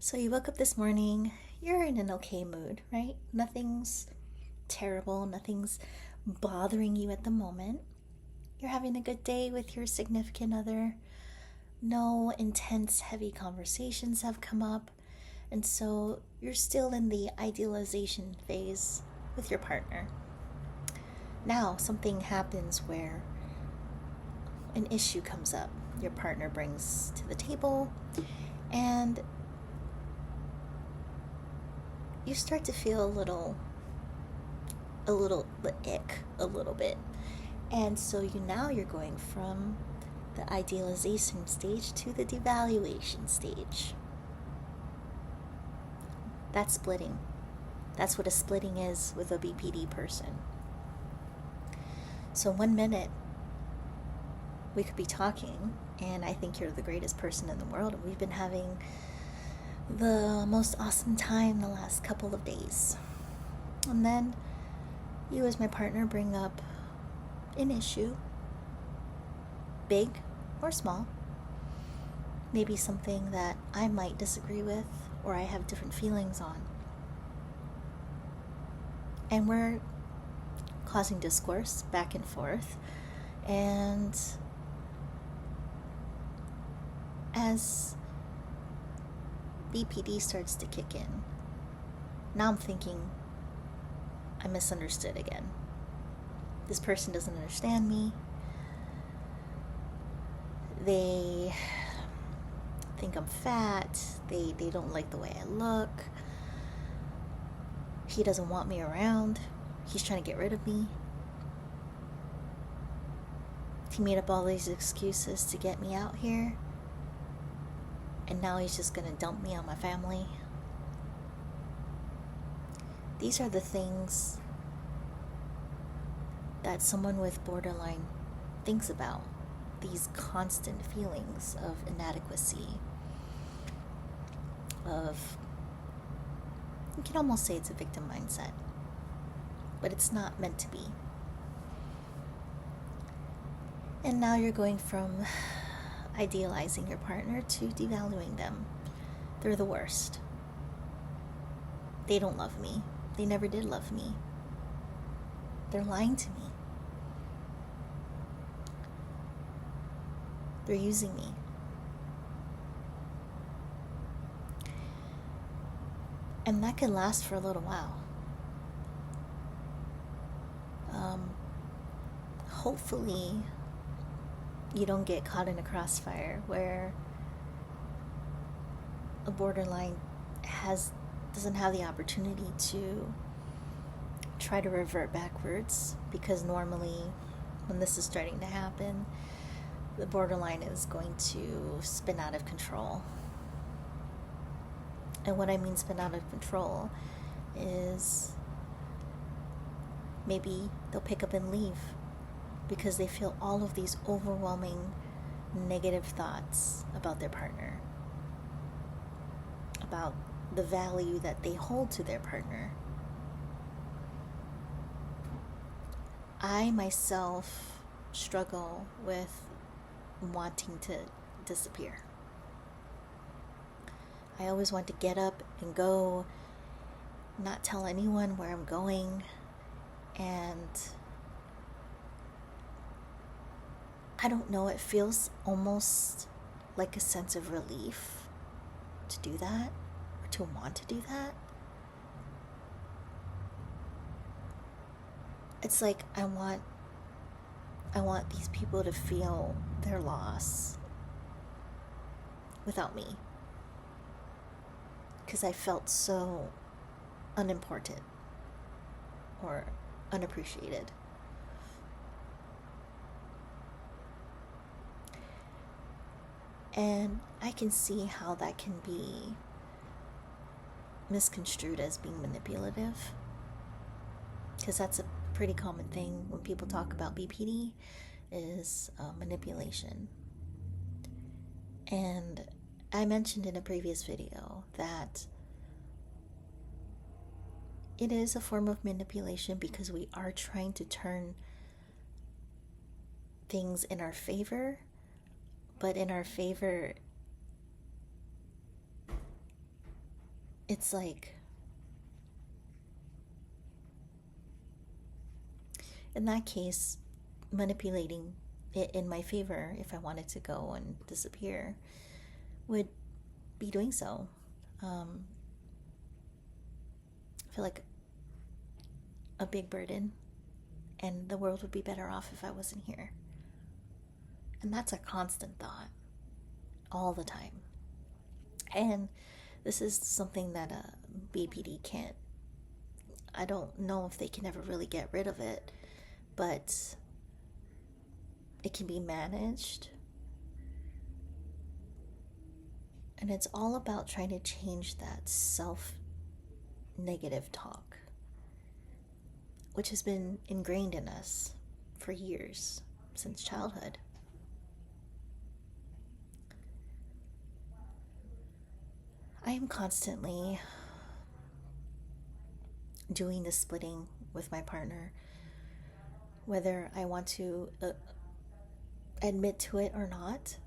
So you woke up this morning, you're in an okay mood, right? Nothing's terrible, nothing's bothering you at the moment. You're having a good day with your significant other. No intense, heavy conversations have come up. And so you're still in the idealization phase with your partner. Now, something happens where an issue comes up, your partner brings to the table, and you start to feel a little ick a little bit. And so you're going from the idealization stage to the devaluation stage. That's splitting. That's what a splitting is with a BPD person. So 1 minute we could be talking and I think you're the greatest person in the world and we've been having the most awesome time the last couple of days. And then you as my partner bring up an issue, big or small, maybe something that I might disagree with or I have different feelings on. And we're causing discourse back and forth. And as BPD starts to kick in, now I'm thinking I misunderstood again. This person doesn't understand me. They think I'm fat. They don't like the way I look. He doesn't want me around. He's trying to get rid of me. He made up all these excuses to get me out here. And now he's just gonna dump me on my family. These are the things that someone with borderline thinks about. These constant feelings of inadequacy, of, you can almost say it's a victim mindset, but it's not meant to be. And now you're going from idealizing your partner to devaluing them. They're the worst. They don't love me. They never did love me. They're lying to me. They're using me. And that can last for a little while. Hopefully, you don't get caught in a crossfire where a borderline doesn't have the opportunity to try to revert backwards, because normally when this is starting to happen, the borderline is going to spin out of control. And what I mean spin out of control is maybe they'll pick up and leave because they feel all of these overwhelming negative thoughts about their partner, about the value that they hold to their partner. I myself struggle with wanting to disappear. I always want to get up and go, not tell anyone where I'm going, and I don't know, it feels almost like a sense of relief to do that, or to want to do that. It's like I want these people to feel their loss without me, because I felt so unimportant or unappreciated. And I can see how that can be misconstrued as being manipulative, because that's a pretty common thing when people talk about BPD is manipulation. And I mentioned in a previous video that it is a form of manipulation because we are trying to turn things in our favor, but in our favor it's like, in that case, manipulating it in my favor, if I wanted to go and disappear, would be doing so. I feel like a big burden, and the world would be better off if I wasn't here. And that's a constant thought all the time. And this is something that a BPD can't, I don't know if they can ever really get rid of it, but it can be managed. And it's all about trying to change that self negative talk, which has been ingrained in us for years, since childhood. I am constantly doing the splitting with my partner, whether I want to admit to it or not.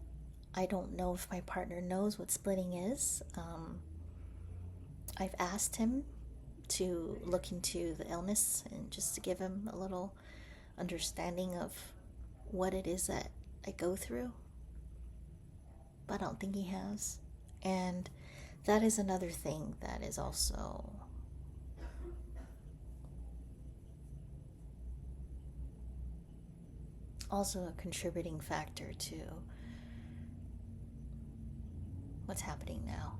I don't know if my partner knows what splitting is. I've asked him to look into the illness and just to give him a little understanding of what it is that I go through, but I don't think he has. And that is another thing that is also a contributing factor to what's happening now.